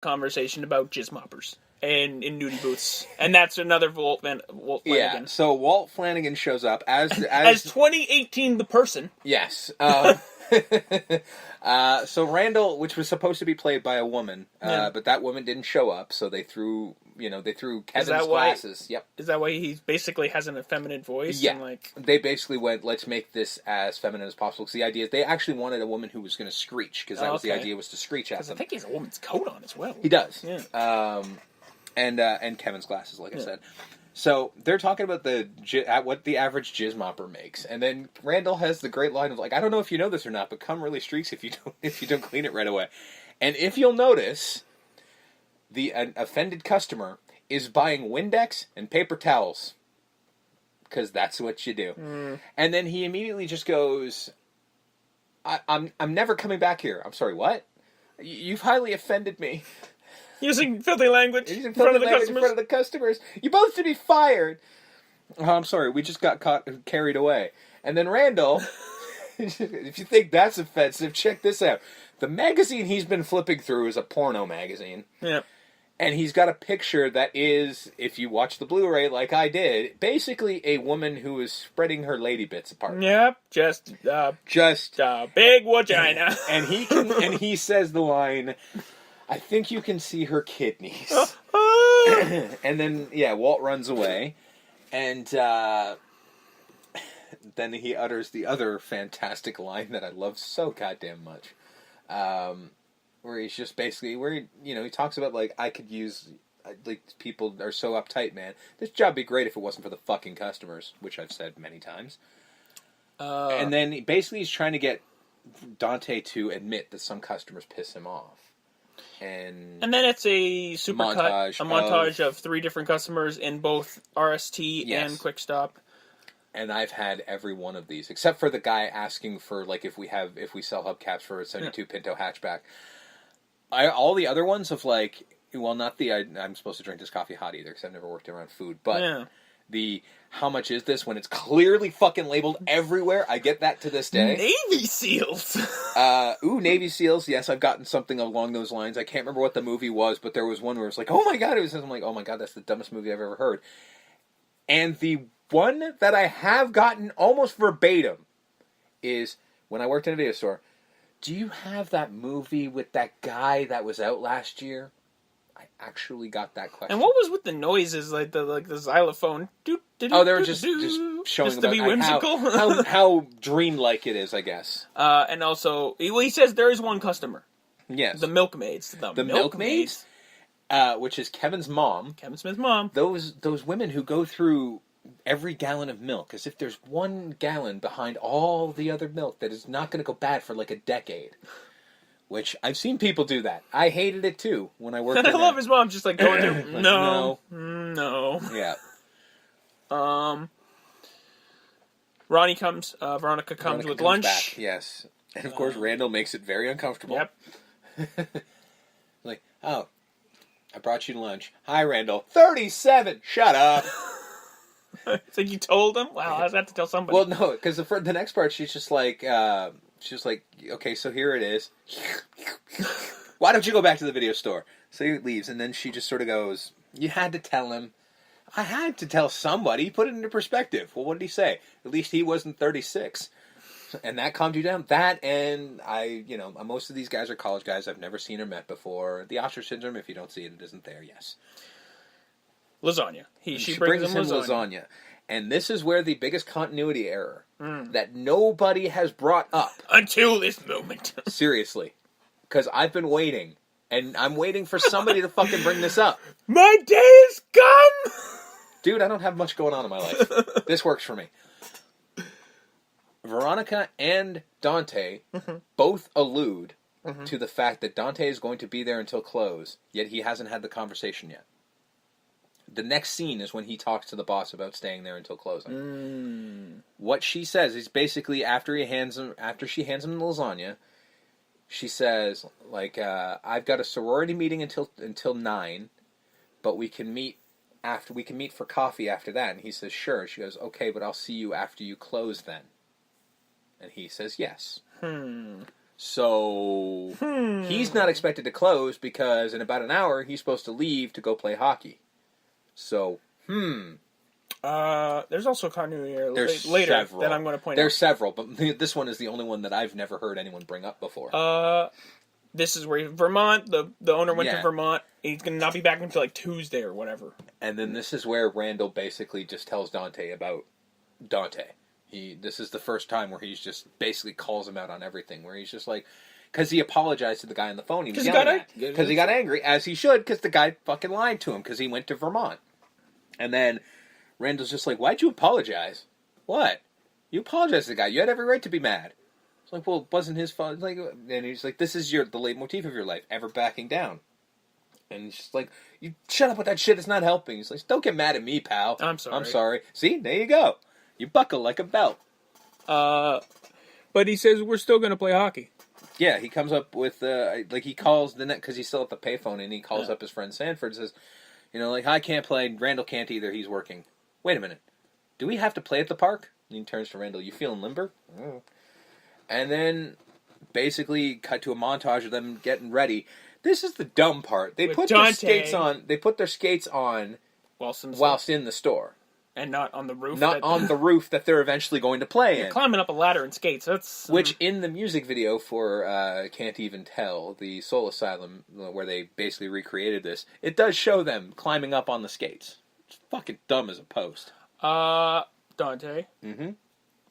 conversation about jizz moppers and in nudie booths, and that's another Walt Flanagan. Yeah, so Walt Flanagan shows up as 2018 the person. Yes. So Randall, which was supposed to be played by a woman, but that woman didn't show up, so they threw Kevin's glasses. Yep. Is that why he basically has an effeminate voice? Yeah. And they basically went, let's make this as feminine as possible. Because the idea is they actually wanted a woman who was going to screech, because that was the idea, was to screech at them. I think he has a woman's coat on as well. He does. Yeah. And Kevin's glasses, like I said. So they're talking about what the average jizz mopper makes, and then Randall has the great line of like, I don't know if you know this or not, but cum really streaks if you don't clean it right away. And if you'll notice, an offended customer is buying Windex and paper towels, because that's what you do. And then he immediately just goes, I'm never coming back here. I'm sorry, what? You've highly offended me. Using filthy language in front of the customers. You both should be fired. Oh, I'm sorry, we just got carried away. And then Randall, if you think that's offensive, check this out. The magazine he's been flipping through is a porno magazine. Yeah. And he's got a picture that is, if you watch the Blu-ray like I did, basically a woman who is spreading her lady bits apart. Yep, just big vagina. And he says the line, I think you can see her kidneys. And then, Walt runs away. And then he utters the other fantastic line that I love so goddamn much. Where he's just basically, he talks about, like, I could use, like, people are so uptight, man. This job would be great if it wasn't for the fucking customers, which I've said many times. And then, basically, he's trying to get Dante to admit that some customers piss him off. And then it's a montage of 3 different customers in both RST and Quick Stop. And I've had every one of these, except for the guy asking for, like, if we sell hubcaps for a 72 Pinto hatchback. All the other ones of, like, well, not the I'm supposed to drink this coffee hot either, because I've never worked around food, but the how much is this when it's clearly fucking labeled everywhere, I get that to this day. Navy SEALs! Navy SEALs, yes, I've gotten something along those lines. I can't remember what the movie was, but there was one where it was like, oh my god, I'm like, oh my god, that's the dumbest movie I've ever heard. And the one that I have gotten almost verbatim is, when I worked in a video store, do you have that movie with that guy that was out last year? I actually got that question. And what was with the noises, like the xylophone? They were just showing just to be whimsical, how dreamlike it is, I guess. And also, he says there is one customer. Yes, the milkmaids. The milkmaids, which is Kevin's mom. Kevin Smith's mom. Those women who go through every gallon of milk, as if there's 1 gallon behind all the other milk that is not going to go bad for like a decade. Which, I've seen people do that. I hated it too when I worked And I love his mom just like going through, like, no. Yeah. Veronica comes with lunch. Back, yes. And of course Randall makes it very uncomfortable. Yep. Like, oh, I brought you lunch. Hi, Randall. 37! Shut up! So you told him? Wow, I have to tell somebody. Well, no, because the next part, she's just like, okay, so here it is. Why don't you go back to the video store? So he leaves, and then she just sort of goes, you had to tell him. I had to tell somebody. Put it into perspective. Well, what did he say? At least he wasn't 36. And that calmed you down. That, and most of these guys are college guys I've never seen or met before. The ostrich syndrome, if you don't see it, it isn't there, yes. Lasagna. She brings him lasagna. And this is where the biggest continuity error that nobody has brought up. Until this moment. Seriously. Because I've been waiting. And I'm waiting for somebody to fucking bring this up. My day is come! Dude, I don't have much going on in my life. This works for me. Veronica and Dante both allude to the fact that Dante is going to be there until close, yet he hasn't had the conversation yet. The next scene is when he talks to the boss about staying there until closing. What she says is basically after she hands him the lasagna, she says, like, I've got a sorority meeting until 9, but we can meet for coffee after that. And he says, sure. She goes, okay, but I'll see you after you close then. And he says yes. So he's not expected to close because in about an hour he's supposed to leave to go play hockey. So, There's also continuity here there's later several. that I'm going to point out. There's several, but this one is the only one that I've never heard anyone bring up before. This is where Vermont, the owner went to Vermont. He's going to not be back until like Tuesday or whatever. And then this is where Randall basically just tells Dante about Dante. This is the first time where he's just basically calls him out on everything. Where he's just like, because he apologized to the guy on the phone. Because he got angry, as he should, because the guy fucking lied to him because he went to Vermont. And then Randall's just like, why'd you apologize? What? You apologized to the guy. You had every right to be mad. It's like, well, it wasn't his fault. Like, and he's like, this is the leitmotif of your life, ever backing down. And he's just like, you shut up with that shit. It's not helping. He's like, don't get mad at me, pal. I'm sorry. I'm sorry. See, there you go. You buckle like a belt. But he says we're still going to play hockey. Yeah, he comes up with, he calls the net, because he's still at the payphone, and he calls up his friend Sanford and says, I can't play, Randall can't either, he's working. Wait a minute. Do we have to play at the park? And he turns to Randall, you feeling limber? And then, basically, cut to a montage of them getting ready. This is the dumb part. They put their skates on whilst in the store. And not on the roof. Not on the roof that they're eventually going to play in. Climbing up a ladder in skates. That's which in the music video for Can't Even Tell, the Soul Asylum, where they basically recreated this, it does show them climbing up on the skates. It's fucking dumb as a post. Dante. Mm-hmm.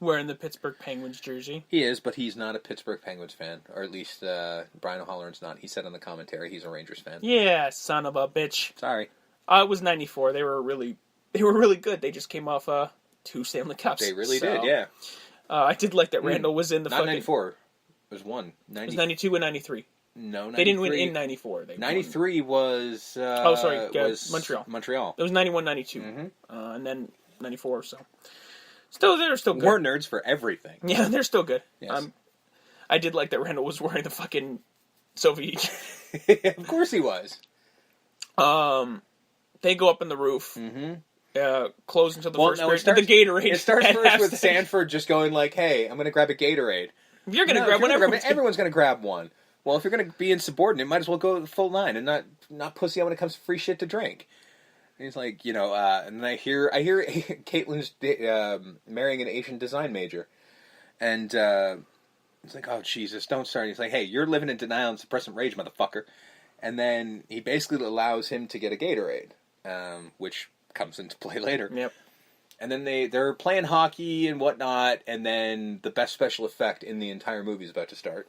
Wearing the Pittsburgh Penguins jersey. He is, but he's not a Pittsburgh Penguins fan. Or at least Brian O'Halloran's not. He said on the commentary he's a Rangers fan. Yeah, son of a bitch. Sorry. It was 94. They were really good. They just came off 2 Stanley Cups. They really did, yeah. I did like that Randall was in the not 94. It was one. It was 92 and 93. No, 93. They didn't win in 94. 93 was... was Montreal. Montreal. It was 91, 92. Mm-hmm. And then 94, so... They're still good. We're nerds for everything. Yeah, they're still good. Yes. I did like that Randall was wearing the fucking Soviet. Of course he was. They go up in the roof. Mm-hmm. Close until the first period. The Gatorade. It starts first with Sanford just going like, hey, I'm going to grab a Gatorade. If you're going to grab one, everyone's going to grab one. Well, if you're going to be insubordinate, might as well go the full 9 and not pussy out when it comes to free shit to drink. And he's like, and then I hear Caitlin's marrying an Asian design major. And it's like, oh, Jesus, don't start. He's like, hey, you're living in denial and suppressant rage, motherfucker. And then he basically allows him to get a Gatorade, which comes into play later. Yep. And then they're playing hockey and whatnot, and then the best special effect in the entire movie is about to start.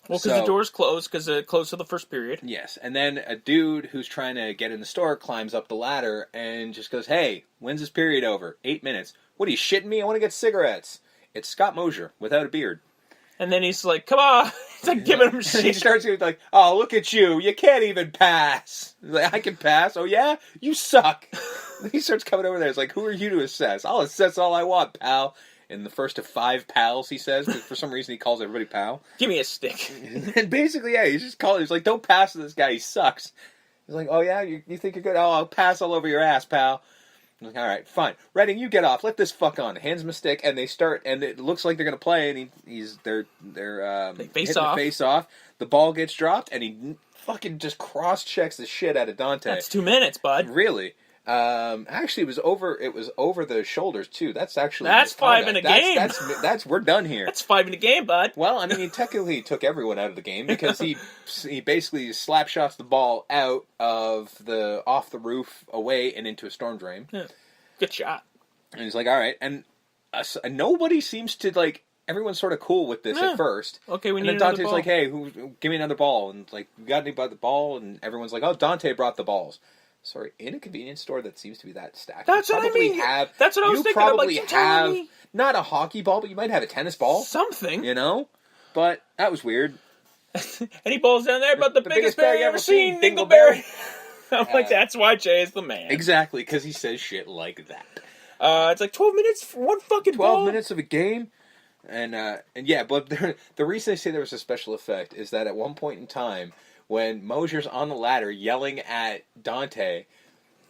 Well, because the door's closed, because it closed to the first period. Yes, and then a dude who's trying to get in the store climbs up the ladder and just goes, hey, when's this period over? 8 minutes. What, are you shitting me? I want to get cigarettes. It's Scott Mosier, without a beard. And then he's like, come on. He's like giving him shit. He starts to like, oh, look at you. You can't even pass. He's like, I can pass. Oh, yeah? You suck. He starts coming over there. He's like, who are you to assess? I'll assess all I want, pal. In the first of 5 pals, he says, because for some reason he calls everybody pal. Give me a stick. And basically, yeah, he's just calling. He's like, don't pass to this guy. He sucks. He's like, oh, yeah? You think you're good? Oh, I'll pass all over your ass, pal. I'm like, all right, fine. Redding, you get off. Let this fuck on. Hands him a stick, and they start, and it looks like they're gonna play, and they're face off. The face off. The ball gets dropped, and he fucking just cross checks the shit out of Dante. That's 2 minutes, bud. Really? Actually, it was over the shoulders too. That's 5 in a game. That's we're done here. That's 5 in a game, bud. Well, I mean, he technically took everyone out of the game because he basically slap shots the ball out of off the roof away and into a storm drain. Yeah. Good shot. And he's like, all right, and nobody seems to like. Everyone's sort of cool with this at first. Okay, we need another ball. And then Dante's like, hey, give me another ball. And like, you got anybody the ball? And everyone's like, oh, Dante brought the balls. Sorry, in a convenience store that seems to be that stacked. That's what I mean. That's what I was thinking. You probably have not a hockey ball, but you might have a tennis ball. Something. But that was weird. Any balls down there but the biggest bear you ever seen, Dingleberry. I'm like, that's why Jay is the man. Exactly, because he says shit like that. It's like 12 minutes for one fucking 12 minutes of a game? And yeah, but the reason I say there was a special effect is that at one point in time, when Mosier's on the ladder yelling at Dante,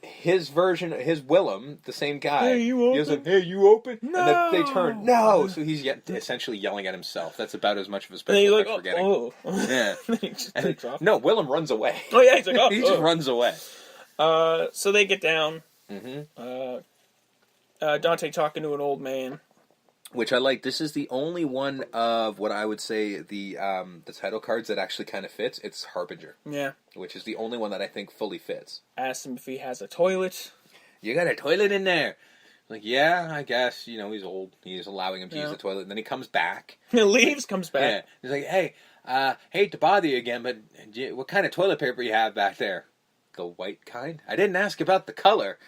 his version, his Willem, the same guy. Hey, you open? He was like, hey, you open? No! And then they turn, no! So he's essentially yelling at himself. That's about as much of a special effect for getting. Oh. Yeah. Then he just takes off. No, Willem runs away. Oh, yeah, he's like, oh. He just runs away. So they get down. Mm-hmm. Dante talking to an old man. Which I like. This is the only one of what I would say the title cards that actually kind of fits. It's Harbinger. Yeah. Which is the only one that I think fully fits. Asks him if he has a toilet. You got a toilet in there? Like, yeah, I guess. You know, he's old. He's allowing him to use the toilet. And then he comes back. He leaves, comes back. Yeah. He's like, hey, hate to bother you again, but what kind of toilet paper you have back there? The white kind? I didn't ask about the color.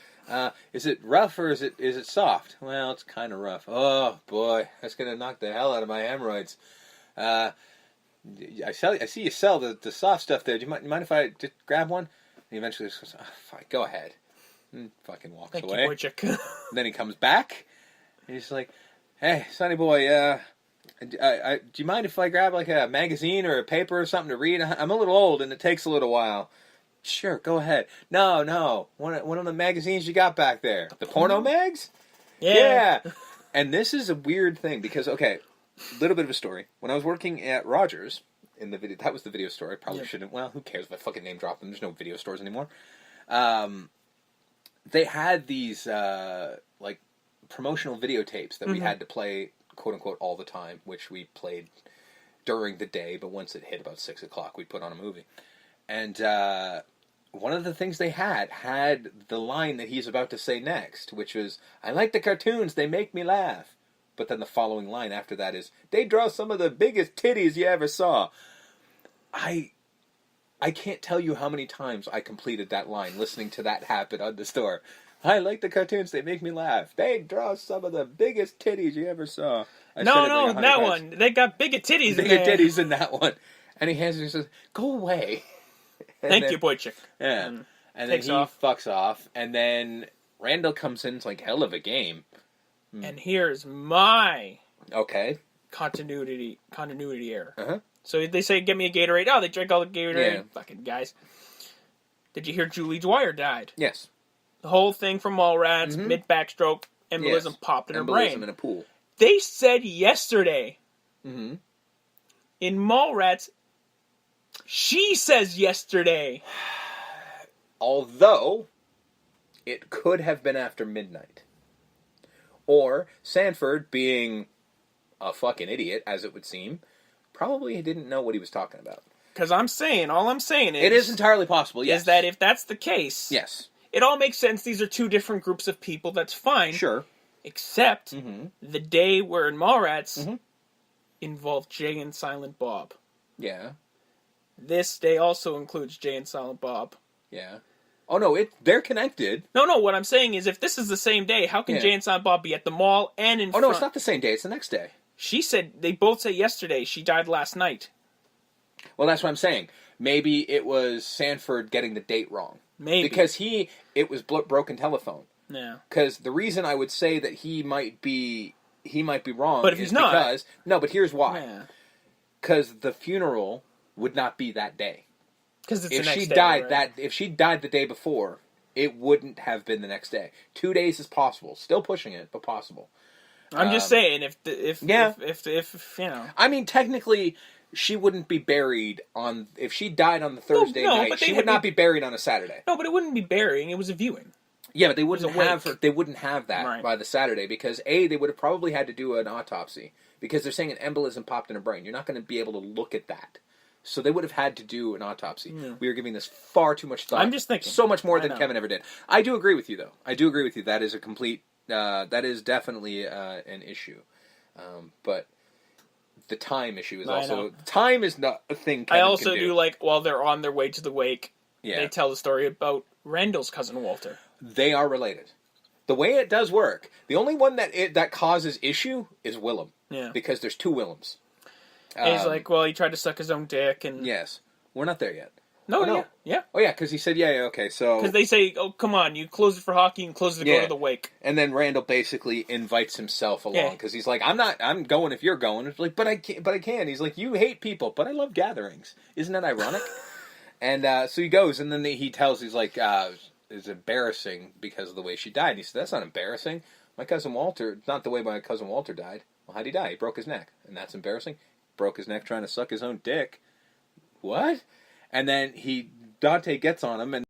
Is it rough or is it soft? Well, it's kind of rough. Oh boy, that's gonna knock the hell out of my hemorrhoids. I see you sell the soft stuff there. Do you mind if I just grab one? And he eventually just goes, fine, go ahead. And fucking walks Thank away. You, Wojciech. And then he comes back. And he's like, hey, sonny boy, do you mind if I grab like a magazine or a paper or something to read? I'm a little old and it takes a little while. Sure, go ahead. No. One of the magazines you got back there. The porno mags? Yeah. And this is a weird thing because, okay, little bit of a story. When I was working at Rogers, in the video, that was the video store. I probably shouldn't. Well, who cares if I fucking name drop them? There's no video stores anymore. They had these, like, promotional videotapes that we had to play, quote-unquote, all the time, which we played during the day, but once it hit about 6 o'clock, we'd put on a movie. And one of the things they had the line that he's about to say next, which was, I like the cartoons, they make me laugh. But then the following line after that is, they draw some of the biggest titties you ever saw. I can't tell you how many times I completed that line listening to that happen on the store. I like the cartoons, they make me laugh. They draw some of the biggest titties you ever saw. No, that one. They got bigger titties in there. Bigger titties in that one. And he hands it and says, go away. Thank you, Wojciech. Yeah. And then he fucks off. And then Randall comes in. It's like, hell of a game. And here's my continuity error. Uh-huh. So they say, get me a Gatorade. Oh, they drank all the Gatorade. Yeah. Fucking guys. Did you hear Julie Dwyer died? Yes. The whole thing from Mallrats, mid-backstroke, embolism popped in her brain. Embolism in a pool. They said yesterday in Mallrats, she says yesterday. Although, it could have been after midnight. Or, Sanford, being a fucking idiot, as it would seem, probably didn't know what he was talking about. Because all I'm saying is... It is entirely possible, yes. Is that if that's the case... Yes. It all makes sense. These are two different groups of people. That's fine. Sure. Except the day where in Mallrats involved Jay and Silent Bob. Yeah. This day also includes Jay and Silent Bob. Yeah. Oh, no, they're connected. No, what I'm saying is if this is the same day, how can Jay and Silent Bob be at the mall and in front? Oh, no, it's not the same day. It's the next day. She said, they both say yesterday. She died last night. Well, that's what I'm saying. Maybe it was Sanford getting the date wrong. Maybe. Because it was broken telephone. Yeah. Because the reason I would say that he might be wrong but if he's not, because... No, but here's why. Yeah. Because the funeral would not be that day. Because it's if the next she day, died right? if she died the day before, it wouldn't have been the next day. 2 days is possible. Still pushing it, but possible. I'm just saying, if you know... I mean, technically... She wouldn't be buried on... If she died on the Thursday night, she would not be buried on a Saturday. No, but it wouldn't be burying. It was a viewing. Yeah, but they wouldn't have that by the Saturday because, A, they would have probably had to do an autopsy because they're saying an embolism popped in her brain. You're not going to be able to look at that. So they would have had to do an autopsy. Yeah. We are giving this far too much thought. I'm just thinking. So much more than Kevin ever did. I do agree with you, though. I do agree with you. That is a complete... that is definitely an issue. But... The time issue is also... Time is not a thing Kevin I also can do. like, while they're on their way to the wake, they tell the story about Randall's cousin Walter. They are related. The way it does work, the only one that causes issue is Willem. Yeah. Because there's two Willems. And he's like, well, he tried to suck his own dick, and... Yes. We're not there yet. No. Oh, yeah, because he said, okay, so... Because they say, oh, come on, you close it for hockey and close it to go to the wake. And then Randall basically invites himself along, because he's like, I'm going if you're going. It's like, but I can. He's like, you hate people, but I love gatherings. Isn't that ironic? And so he goes, and then he tells, he's like, is embarrassing because of the way she died. And he said, that's not embarrassing. My cousin Walter, not the way my cousin Walter died. Well, how'd he die? He broke his neck. And that's embarrassing? Broke his neck trying to suck his own dick. What? And then Dante gets on him, and